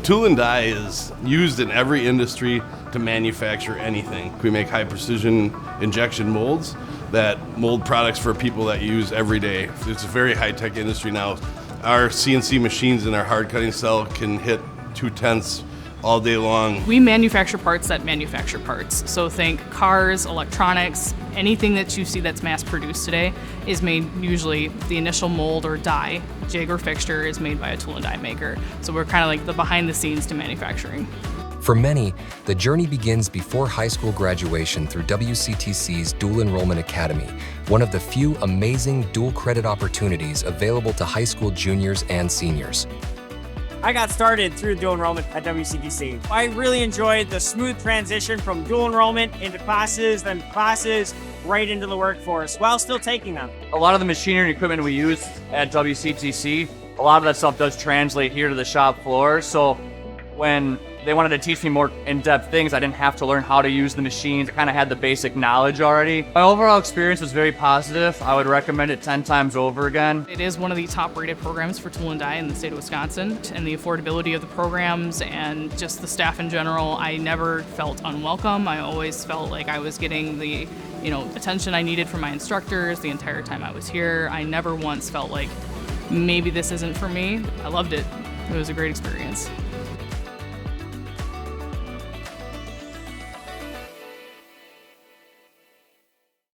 Tool Die is used in every industry to manufacture anything. We make high precision injection molds that mold products for people that use every day. It's a very high tech industry now. Our CNC machines in our hard cutting cell can hit 2/10 all day long. We manufacture parts that manufacture parts. So think cars, electronics, anything that you see that's mass produced today is made, usually the initial mold or die, jig or fixture is made by a tool and die maker. So we're kind of like the behind the scenes to manufacturing. For many, the journey begins before high school graduation through WCTC's Dual Enrollment Academy, one of the few amazing dual credit opportunities available to high school juniors and seniors. I got started through dual enrollment at WCTC. I really enjoyed the smooth transition from dual enrollment into classes, then classes right into the workforce while still taking them. A lot of the machinery and equipment we use at WCTC, a lot of that stuff does translate here to the shop floor. So when they wanted to teach me more in-depth things, I didn't have to learn how to use the machines. I kind of had the basic knowledge already. My overall experience was very positive. I would recommend it 10 times over again. It is one of the top rated programs for tool and die in the state of Wisconsin, and the affordability of the programs and just the staff in general, I never felt unwelcome. I always felt like I was getting the attention I needed from my instructors the entire time I was here. I never once felt like maybe this isn't for me. I loved it. It was a great experience.